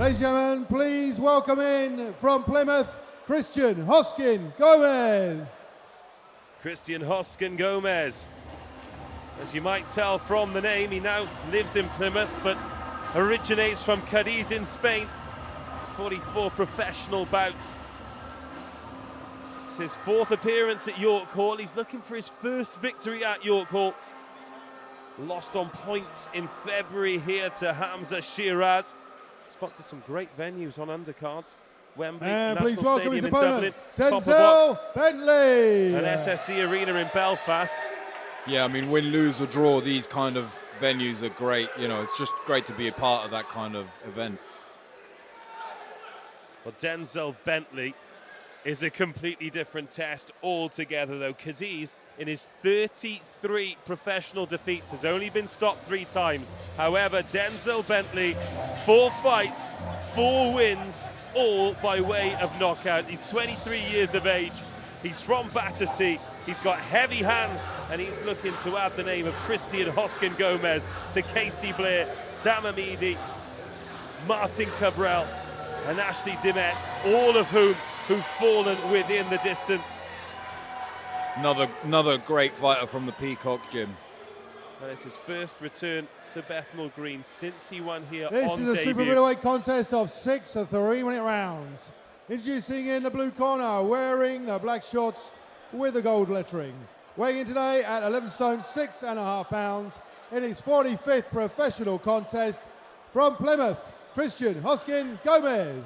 Ladies and gentlemen, please welcome in from Plymouth, Christian Hoskins Gomez. Christian Hoskins Gomez. As you might tell from the name, he now lives in Plymouth, but originates from Cadiz in Spain. 44 professional bouts. It's his fourth appearance at York Hall. He's looking for his first victory at York Hall. Lost on points in February here to Hamza Shiraz. Spotted some great venues on undercards. Wembley, and National please welcome Stadium his in opponent, Dublin, Denzel Bentley. and SSE Arena in Belfast. Yeah, I mean, win, lose or draw, these kind of venues are great. You know, it's just great to be a part of that kind of event. Well, Denzel Bentley is a completely different test altogether, though. Cadiz, in his 33 professional defeats, has only been stopped 3 times. However, Denzel Bentley, 4 fights, 4 wins, all by way of knockout. He's 23 years of age. He's from Battersea. He's got heavy hands, and he's looking to add the name of Christian Hoskins Gomez to Casey Blair, Sam Amidi, Martin Cabral, and Ashley Dimetz, all of whom who've fallen within the distance. Another great fighter from the Peacock Gym. And it's his first return to Bethnal Green since he won here This on is a super debut. middleweight contest of 6 3-minute rounds. Introducing in the blue corner, wearing the black shorts with the gold lettering. Weighing in today at 11 stone, 6.5 pounds. In his 45th professional contest from Plymouth, Christian Hoskins Gomez.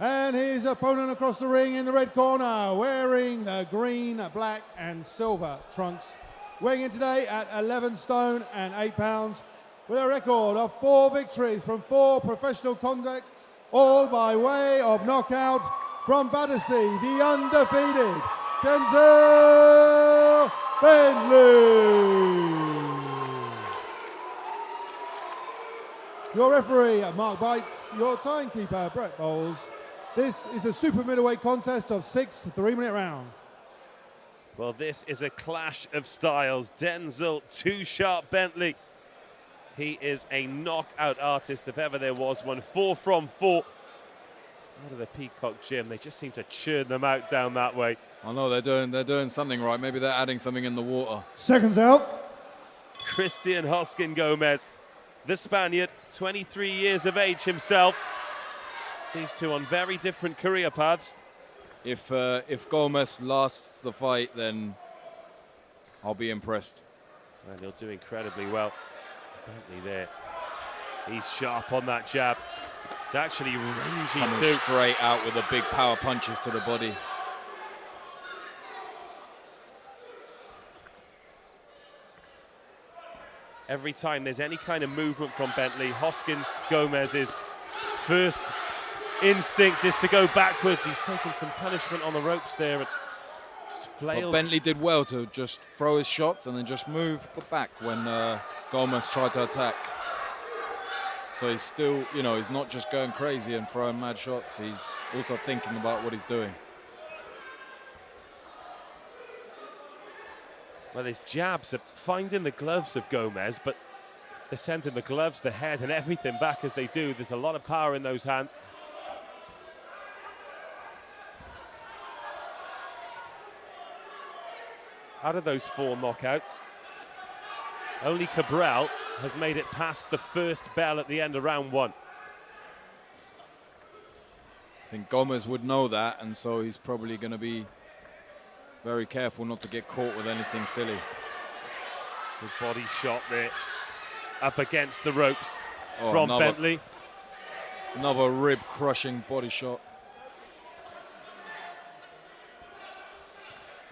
And his opponent across the ring in the red corner, wearing the green, black and silver trunks. Weighing in today at 11 stone and 8 pounds, with a record of 4 victories from 4 professional contacts, all by way of knockout from Battersea, the undefeated Denzel Bentley. Your referee, Mark Bites, your timekeeper, Brett Bowles. This is a super middleweight contest of 6 3-minute rounds. Well, this is a clash of styles. Denzel Too Sharp Bentley. He is a knockout artist if ever there was one. 4 from 4. Out of the Peacock Gym, they just seem to churn them out down that way. I know they're doing something right. Maybe they're adding something in the water. Seconds out. Christian Hoskins Gomez, the Spaniard, 23 years of age himself. These two on very different career paths. If Gomez lasts the fight, then I'll be impressed. And he'll do incredibly well. Bentley there. He's sharp on that jab. It's actually rangy Coming too. straight out with the big power punches to the body. Every time there's any kind of movement from Bentley, Hoskins Gomez's first instinct is to go backwards. He's taken some punishment on the ropes there and just flails. But Bentley did well to just throw his shots and then just move back when Gomez tried to attack. So he's still, you know, he's not just going crazy and throwing mad shots. He's also thinking about what he's doing. Well, his jabs are finding the gloves of Gomez, but they're sending the gloves, the head and everything back as they do. There's a lot of power in those hands. Out of those 4 knockouts, only Cabral has made it past the first bell at the end of round 1. I think Gomez would know that, and so he's probably going to be very careful not to get caught with anything silly. Good body shot there, up against the ropes from another, Bentley. Another rib-crushing body shot.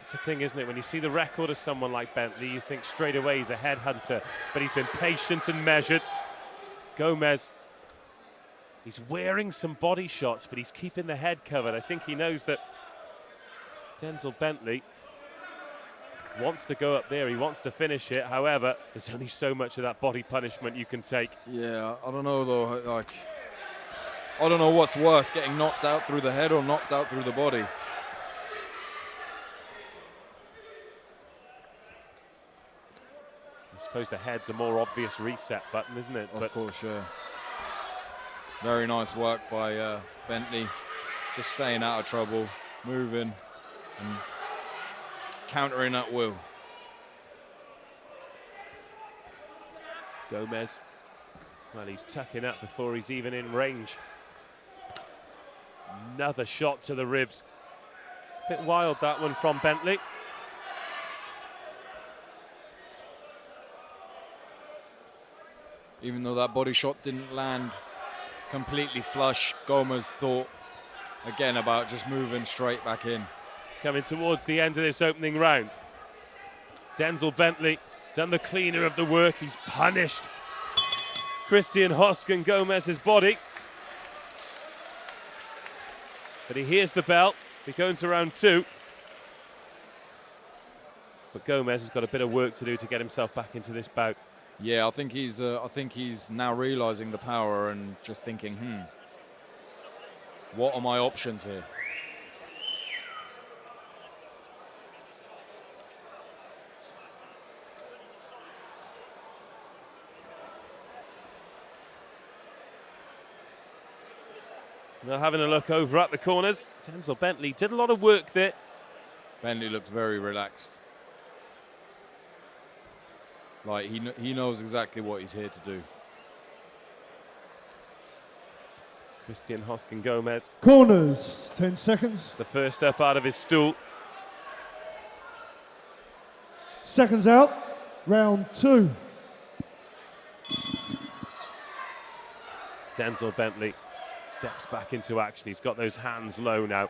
It's the thing, isn't it? When you see the record of someone like Bentley, you think straight away he's a headhunter, but he's been patient and measured. Gomez, he's wearing some body shots, but he's keeping the head covered. I think he knows that Denzel Bentley wants to go up there. He wants to finish it. However, there's only so much of that body punishment you can take. Yeah, I don't know though. Like, I don't know what's worse, getting knocked out through the head or knocked out through the body. suppose the head's a more obvious reset button, isn't it? Of course, yeah. Very nice work by Bentley. Just staying out of trouble, moving, and countering at will. Gomez, well, he's tucking up before he's even in range. Another shot to the ribs. Bit wild, that one from Bentley. Even though that body shot didn't land completely flush, Gomez thought again about just moving straight back in. Coming towards the end of this opening round. Denzel Bentley done the cleaner of the work. He's punished Christian Hoskins Gomez's body. But he hears the bell. We go into round 2. But Gomez has got a bit of work to do to get himself back into this bout. Yeah, I think he's now realizing the power and just thinking, what are my options here? Now having a look over at the corners, Denzel Bentley did a lot of work there. Bentley looks very relaxed. Like he knows exactly what he's here to do. Christian Hoskins Gomez. Corners, 10 seconds. The first up out of his stool. Seconds out, round 2. Denzel Bentley steps back into action. He's got those hands low now.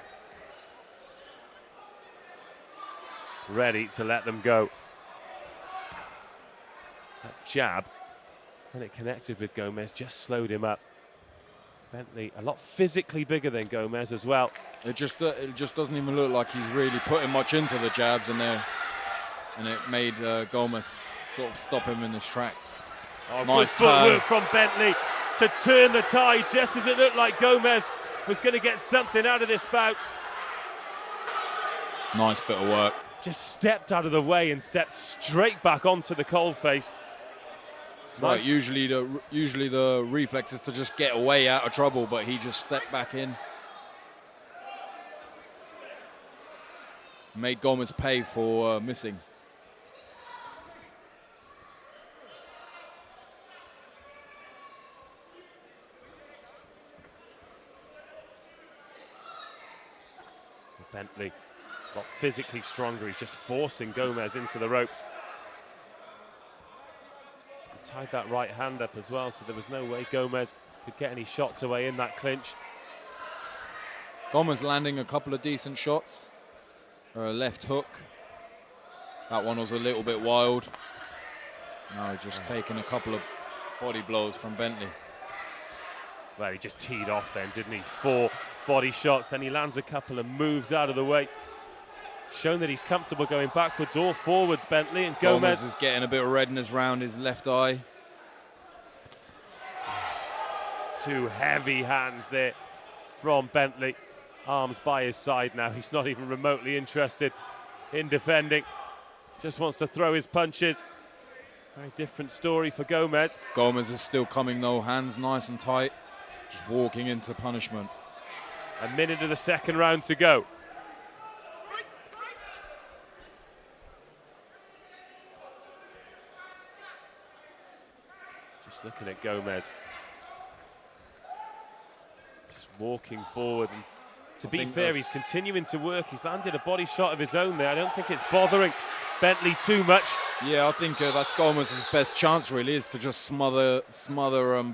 Ready to let them go. That jab, when it connected with Gomez, just slowed him up. Bentley, a lot physically bigger than Gomez as well. It just doesn't even look like he's really putting much into the jabs, and it made Gomez sort of stop him in his tracks. Oh, nice good footwork from Bentley to turn the tide, just as it looked like Gomez was going to get something out of this bout. Nice bit of work. Just stepped out of the way and stepped straight back onto the coalface. That's right. Usually the reflex is to just get away out of trouble, but he just stepped back in. Made Gomez pay for missing. Bentley, a lot physically stronger. He's just forcing Gomez into the ropes. He tied that right hand up as well, so there was no way Gomez could get any shots away in that clinch. Gomez landing a couple of decent shots. A left hook. That one was a little bit wild. Now he's just taking a couple of body blows from Bentley. Well, he just teed off then, didn't he? 4 body shots, then he lands a couple of moves out of the way. Shown that he's comfortable going backwards or forwards, Bentley, and Gomez is getting a bit of redness round his left eye. 2 heavy hands there from Bentley. Arms by his side now. He's not even remotely interested in defending. Just wants to throw his punches. Very different story for Gomez. Gomez is still coming though, hands nice and tight. Just walking into punishment. A minute of the second round to go. Just looking at Gomez. Just walking forward. And to be fair, he's continuing to work. He's landed a body shot of his own there. I don't think it's bothering Bentley too much. Yeah, I think that's Gomez's best chance really, is to just smother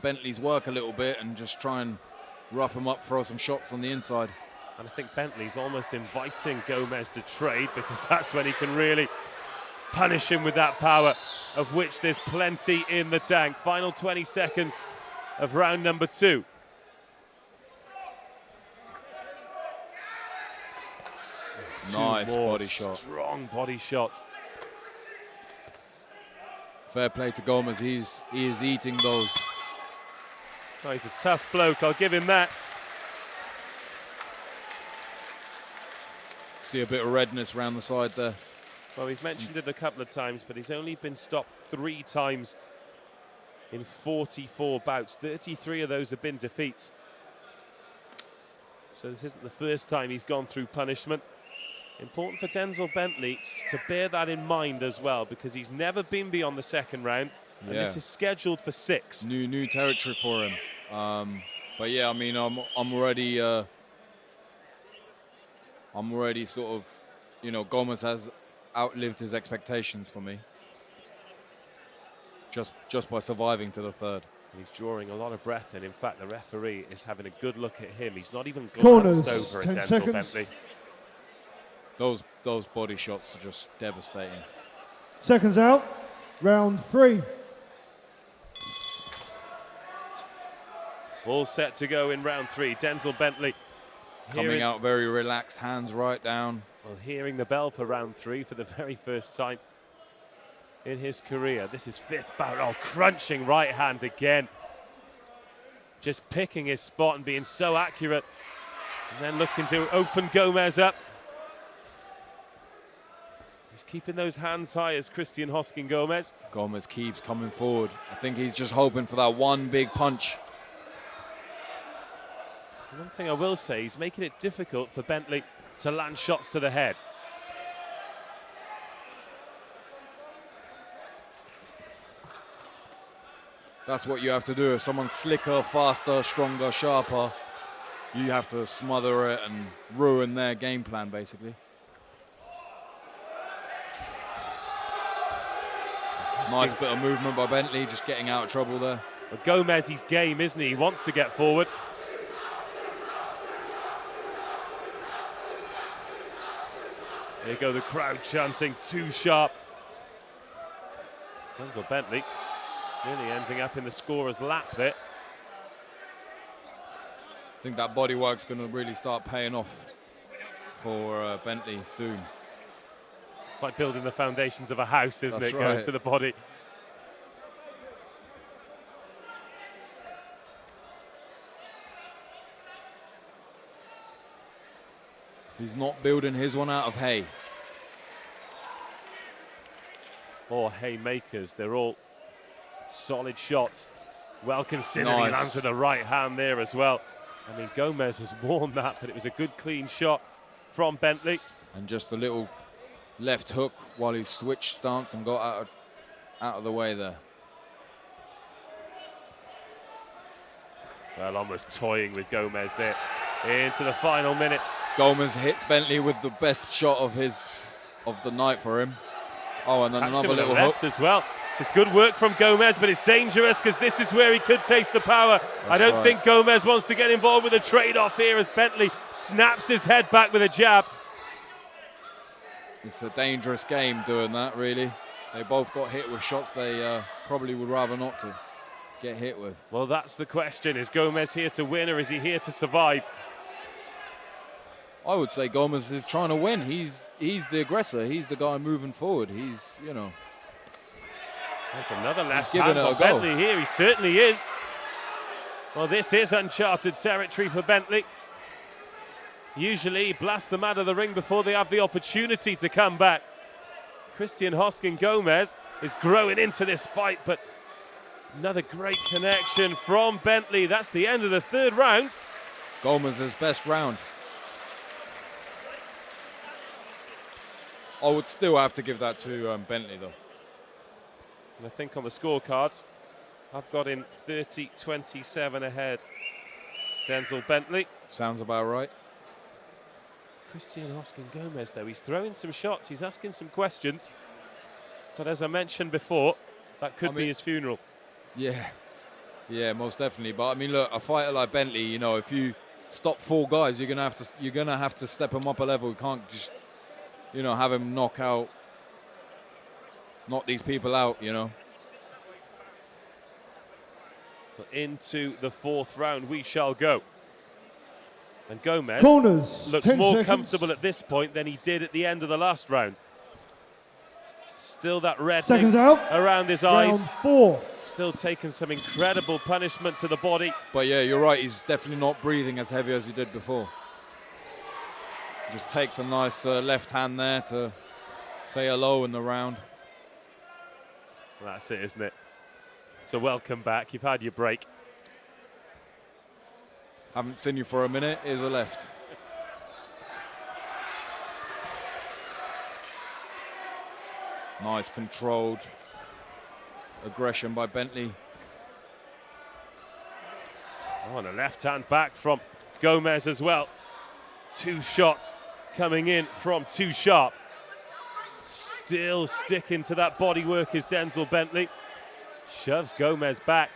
Bentley's work a little bit and just try and rough him up, throw some shots on the inside. And I think Bentley's almost inviting Gomez to trade, because that's when he can really punish him with that power, of which there's plenty in the tank. Final 20 seconds of round number 2. Nice body shot. Strong body shots. Fair play to Gomez. He is eating those. Oh, he's a tough bloke, I'll give him that. See a bit of redness around the side there. Well, we've mentioned it a couple of times, but he's only been stopped 3 times in 44 bouts. 33 of those have been defeats. So this isn't the first time he's gone through punishment. Important for Denzel Bentley to bear that in mind as well, because he's never been beyond the second round, and this is scheduled for 6. New territory for him. But yeah, I mean, I'm already sort of, you know, Gomez has outlived his expectations for me. Just by surviving to the 3rd. He's drawing a lot of breath in. In fact, the referee is having a good look at him. He's not even Corners, glanced over at 10 Denzel seconds. Bentley. Those body shots are just devastating. Seconds out, round 3. All set to go in round 3. Denzel Bentley Coming out very relaxed, hands right down. Well, hearing the bell for round 3 for the very first time in his career. This is 5th bout. Oh, crunching right hand again. Just picking his spot and being so accurate. And then looking to open Gomez up. He's keeping those hands high as Christian Hoskins Gomez. Gomez keeps coming forward. I think he's just hoping for that one big punch. One thing I will say, he's making it difficult for Bentley to land shots to the head. That's what you have to do. If someone's slicker, faster, stronger, sharper, you have to smother it and ruin their game plan, basically. Nice bit of movement by Bentley, just getting out of trouble there. Well, Gomez, he's game, isn't he? He wants to get forward. There you go, the crowd chanting, too sharp. Denzel Bentley nearly ending up in the scorer's lap there. I think that body work's going to really start paying off for Bentley soon. It's like building the foundations of a house, isn't That's it? right. Going to the body. He's not building his one out of hay. Or haymakers, they're all solid shots. Well considered, Nice. He lands with the right hand there as well. I mean, Gomez has worn that, but it was a good clean shot from Bentley. And just a little left hook while he switched stance and got out of the way there. Well, almost toying with Gomez there into the final minute. Gomez hits Bentley with the best shot of the night for him. Oh, and then Catch another him with little the left hook. as well. This is good work from Gomez, but it's dangerous because this is where he could taste the power. I don't think Gomez wants to get involved with a trade-off here as Bentley snaps his head back with a jab. It's a dangerous game doing that, really. They both got hit with shots they probably would rather not to get hit with. Well, that's the question. Is Gomez here to win or is he here to survive? I would say Gomez is trying to win. He's the aggressor. He's the guy moving forward. He's, you know. That's another left giving hand it a on go. Bentley here. He certainly is. Well, this is uncharted territory for Bentley. Usually he blasts them out of the ring before they have the opportunity to come back. Christian Hoskins Gomez is growing into this fight, but another great connection from Bentley. That's the end of the 3rd round. Gomez's best round. I would still have to give that to Bentley, though. And I think on the scorecards, I've got him 30-27 ahead. Denzel Bentley. Sounds about right. Christian Hoskins Gomez, though, he's throwing some shots, he's asking some questions. But as I mentioned before, that could be his funeral. Yeah, most definitely. But I mean, look, a fighter like Bentley, you know, if you stop 4 guys, you're gonna have to step him up a level. You can't just, you know, have him knock these people out, you know. But into the 4th round we shall go. And Gomez Corners, looks 10 more seconds. comfortable at this point than he did at the end of the last round. Still that red Seconds out. around his eyes. Round 4. Still taking some incredible punishment to the body. But yeah, you're right. He's definitely not breathing as heavy as he did before. Just takes a nice left hand there to say hello in the round. Well, that's it, isn't it? It's a welcome back. You've had your break. Haven't seen you for a minute. Here's a left. Nice controlled aggression by Bentley. Oh, and a left hand back from Gomez as well. 2 shots coming in from Too Sharp. Still sticking to that body work is Denzel Bentley. Shoves Gomez back.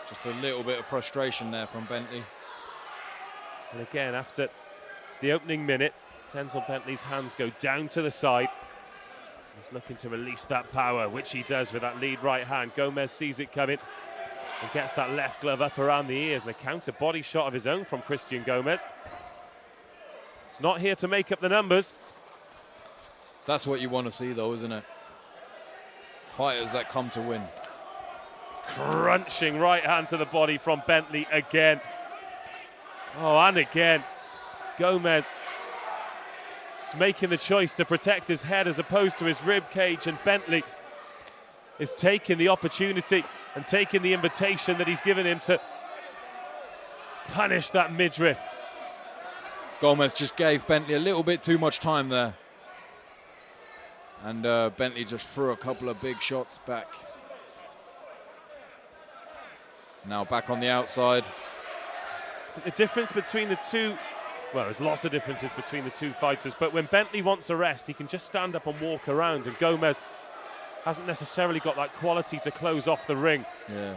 Just a little bit of frustration there from Bentley. And again, after the opening minute, Denzel Bentley's hands go down to the side. He's looking to release that power, which he does with that lead right hand. Gomez sees it coming and gets that left glove up around the ears, and a counter body shot of his own from Christian Gomez. He's not here to make up the numbers. That's what you want to see, though, isn't it? Fighters that come to win. Crunching right hand to the body from Bentley again. Oh, and again. Gomez is making the choice to protect his head as opposed to his rib cage, and Bentley is taking the opportunity and taking the invitation that he's given him to punish that midriff. Gomez just gave Bentley a little bit too much time there. And Bentley just threw a couple of big shots back. Now back on the outside. The difference between the two, well, there's lots of differences between the two fighters, but when Bentley wants a rest, he can just stand up and walk around, and Gomez hasn't necessarily got that quality to close off the ring. Yeah.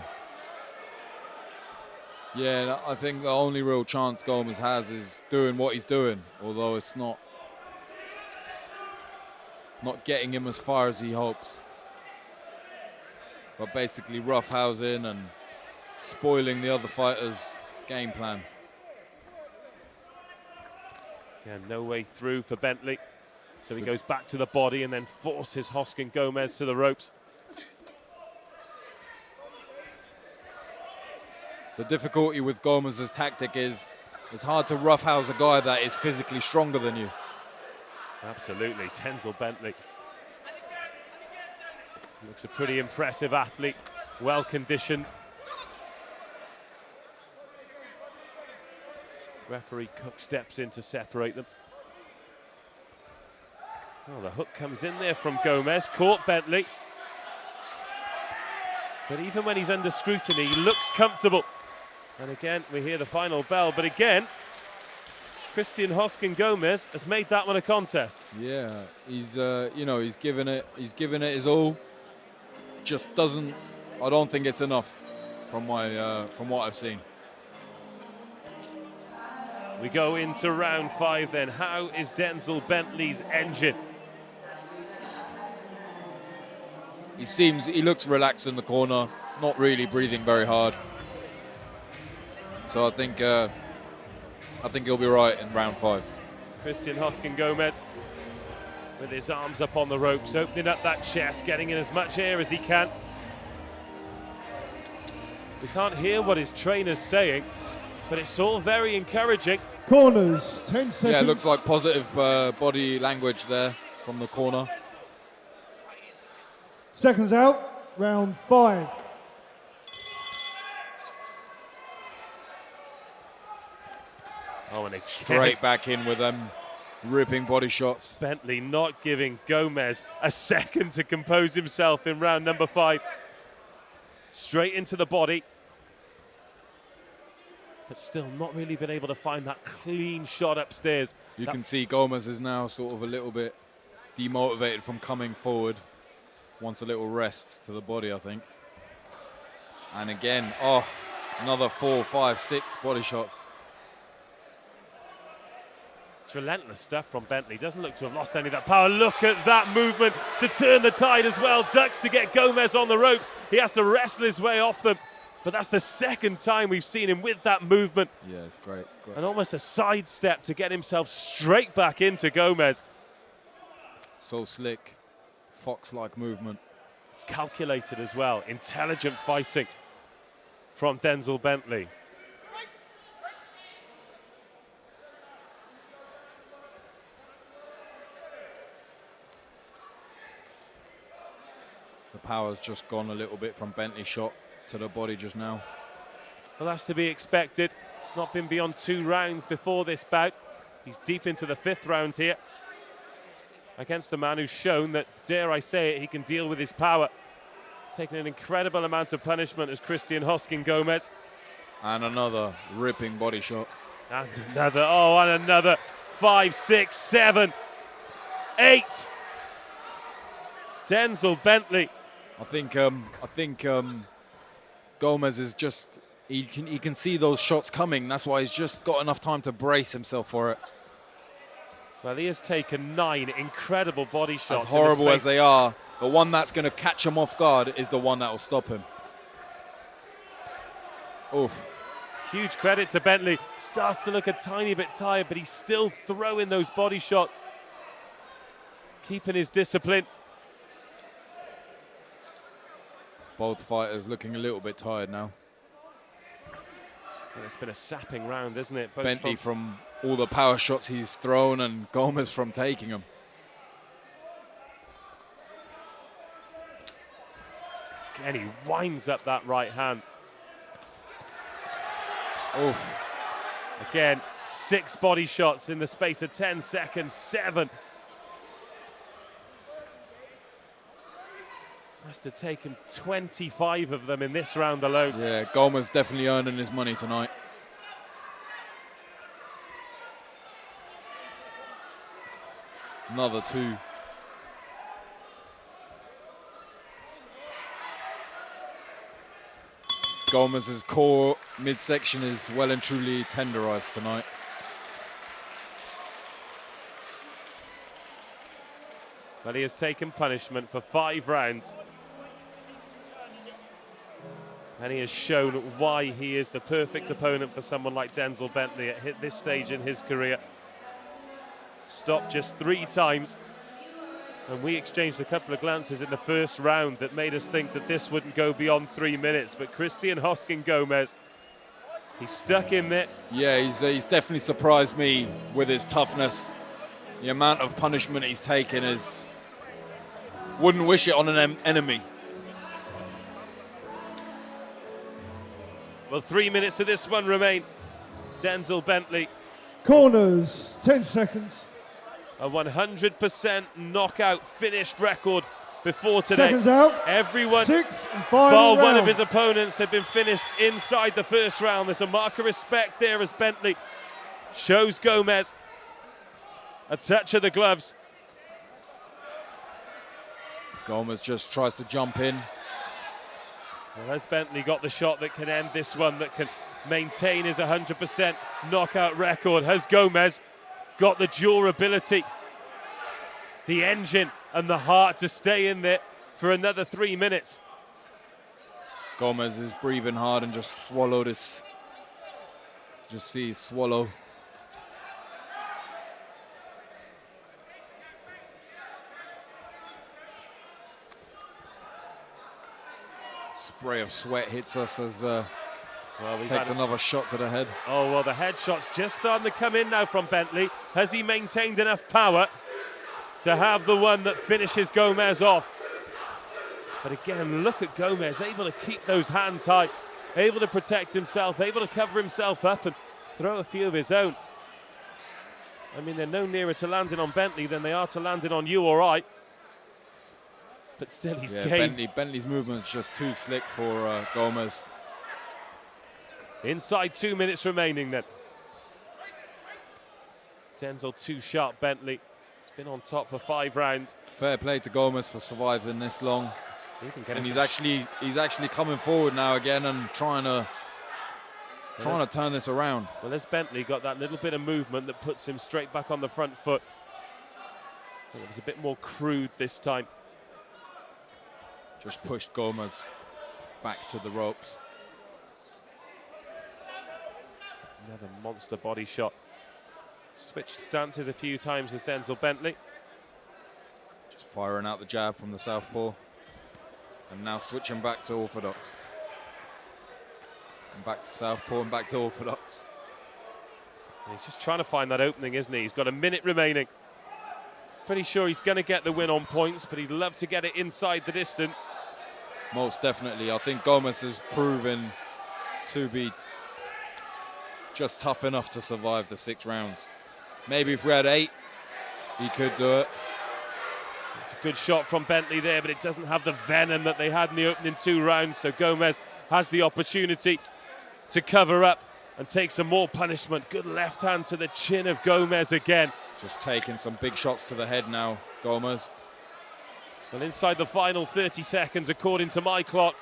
Yeah, I think the only real chance Gomez has is doing what he's doing, although it's not getting him as far as he hopes. But basically roughhousing and spoiling the other fighter's game plan. Again, no way through for Bentley. So he goes back to the body and then forces Hoskins Gomez to the ropes. The difficulty with Gomez's tactic is it's hard to roughhouse a guy that is physically stronger than you. Absolutely, Denzel Bentley. Looks a pretty impressive athlete, well conditioned. Referee Cook steps in to separate them. Oh, the hook comes in there from Gomez, caught Bentley. But even when he's under scrutiny, he looks comfortable. And again, we hear the final bell, but again, Christian Hoskins Gomez has made that one a contest. Yeah, he's he's given it his all. Just doesn't. I don't think it's enough from what I've seen. We go into round 5 then. How is Denzel Bentley's engine? He looks relaxed in the corner, not really breathing very hard. So I think he'll be right in round 5. Christian Hoskins Gomez with his arms up on the ropes, opening up that chest, getting in as much air as he can. We can't hear what his trainer's saying, but it's all very encouraging. Corners, 10 seconds. Yeah, it looks like positive body language there from the corner. Seconds out, round 5. Oh, and straight back in with them ripping body shots. Bentley not giving Gomez a second to compose himself in round number 5. Straight into the body. But still not really been able to find that clean shot upstairs. You can see Gomez is now sort of a little bit demotivated from coming forward. Wants a little rest to the body, I think. And again, oh, another 4, 5, 6 body shots. It's relentless stuff from Bentley. Doesn't look to have lost any of that power. Look at that movement to turn the tide as well. Ducks to get Gomez on the ropes. He has to wrestle his way off them. But that's the second time we've seen him with that movement. Yeah, it's great. And almost a sidestep to get himself straight back into Gomez. So slick, fox-like movement. It's calculated as well. Intelligent fighting from Denzel Bentley. The power's just gone a little bit from Bentley's shot to the body just now. Well, that's to be expected. Not been beyond 2 rounds before this bout. He's deep into the 5th round here against a man who's shown that, dare I say it, he can deal with his power. He's taken an incredible amount of punishment as Christian Hoskins Gomez. And another ripping body shot. And another, oh, and another. 5, 6, 7, 8. Denzel Bentley. I think Gomez is just, he can see those shots coming. That's why he's just got enough time to brace himself for it. Well, he has taken 9 incredible body shots. As horrible as they are, the one that's going to catch him off guard is the one that will stop him. Oof. Huge credit to Bentley. Starts to look a tiny bit tired, but he's still throwing those body shots. Keeping his discipline. Both fighters looking a little bit tired now. Well, it's been a sapping round, isn't it? Both Bentley from all the power shots he's thrown and Gomez from taking them. Again, he winds up that right hand. Oof. Again, 6 body shots in the space of 10 seconds, 7. Must have taken 25 of them in this round alone. Yeah, Gomez definitely earning his money tonight. Another 2. Gomez's core midsection is well and truly tenderized tonight. But he has taken punishment for 5 rounds. And he has shown why he is the perfect opponent for someone like Denzel Bentley at this stage in his career. Stopped just 3 times. And we exchanged a couple of glances in the first round that made us think that this wouldn't go beyond 3 minutes. But Christian Hoskins Gomez, he's stuck in there. Yeah, he's definitely surprised me with his toughness. The amount of punishment he's taken is... wouldn't wish it on an enemy. Well, 3 minutes of this one remain. Denzel Bentley. Corners, 10 seconds. A 100% knockout finished record before today. Seconds out. Everyone, 6 and 5 while round. one of his opponents had been finished inside the first round. There's a mark of respect there as Bentley shows Gomez a touch of the gloves. Gomez just tries to jump in. Well, has Bentley got the shot that can end this one, that can maintain his 100% knockout record? Has Gomez got the durability, the engine and the heart to stay in there for another 3 minutes? Gomez is breathing hard and just swallowed his... just see his swallow. Spray of sweat hits us as takes another shot to the head. Oh, well, the headshot's just starting to come in now from Bentley. Has he maintained enough power to have the one that finishes Gomez off? But again, look at Gomez, able to keep those hands high, able to protect himself, able to cover himself up and throw a few of his own. I mean, they're no nearer to landing on Bentley than they are to landing on you or I. But still, he's game. Bentley's movement's just too slick for Gomez. Inside 2 minutes remaining then. Denzel too sharp, Bentley. He's been on top for 5 rounds. Fair play to Gomez for surviving this long. And he's actually coming forward now again and trying to turn this around. Well, as Bentley got that little bit of movement that puts him straight back on the front foot. It was a bit more crude this time. Just pushed Gomez back to the ropes. Another monster body shot. Switched stances a few times as Denzel Bentley. Just firing out the jab from the southpaw. And now switching back to orthodox. And back to southpaw and back to orthodox. He's just trying to find that opening, isn't he? He's got a minute remaining. Pretty sure he's going to get the win on points, but he'd love to get it inside the distance. Most definitely. I think Gomez has proven to be just tough enough to survive the 6 rounds. Maybe if we had 8, he could do it. It's a good shot from Bentley there, but it doesn't have the venom that they had in the opening 2 rounds. So Gomez has the opportunity to cover up and take some more punishment. Good left hand to the chin of Gomez again. Just taking some big shots to the head now, Gomez. Well, inside the final 30 seconds, according to my clock.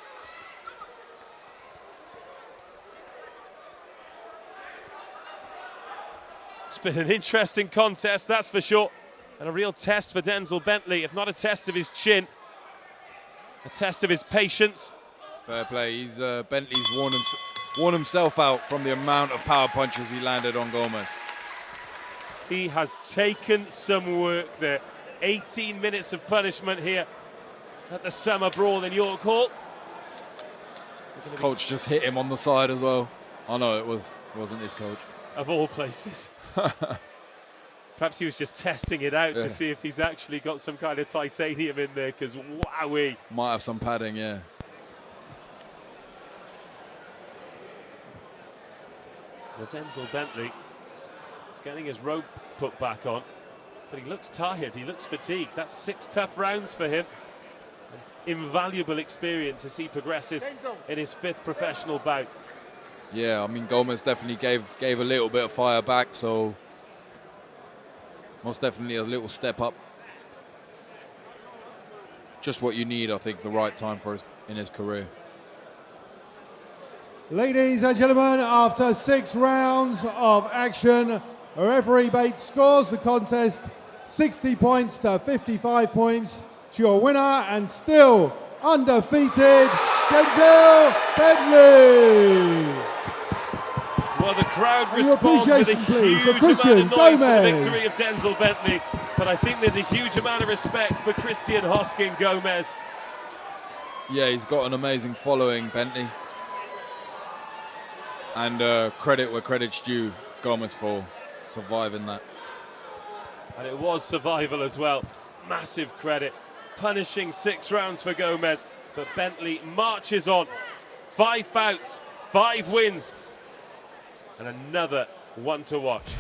It's been an interesting contest, that's for sure. And a real test for Denzel Bentley, if not a test of his chin, a test of his patience. Fair play. Bentley's worn himself out from the amount of power punches he landed on Gomez. He has taken some work there. 18 minutes of punishment here at the Summer Brawl in York Hall. His coach just hit him on the side as well. Oh no, it wasn't his coach. Of all places. Perhaps he was just testing it out to see if he's actually got some kind of titanium in there, because wowee. Might have some padding, yeah. Well, Denzel Bentley is getting his rope put back on, but he looks tired, he looks fatigued. That's 6 tough rounds for him. Invaluable experience as he progresses in his 5th professional bout. Yeah, I mean, Gomez definitely gave a little bit of fire back, so most definitely a little step up. Just what you need, I think, the right time for in his career. Ladies and gentlemen, after 6 rounds of action, referee Bates scores the contest 60 points to 55 points to your winner and still undefeated, Denzel Bentley. Well, the crowd And your respond with a appreciation, huge please, for amount of noise for the Gomez. victory of Denzel Bentley, but I think there's a huge amount of respect for Christian Hoskins Gomez. Yeah, he's got an amazing following, Bentley. And credit where credit's due, Gomez, for surviving that. And it was survival as well. Massive credit. Punishing 6 rounds for Gomez, but Bentley marches on. 5 bouts, 5 wins, and another one to watch.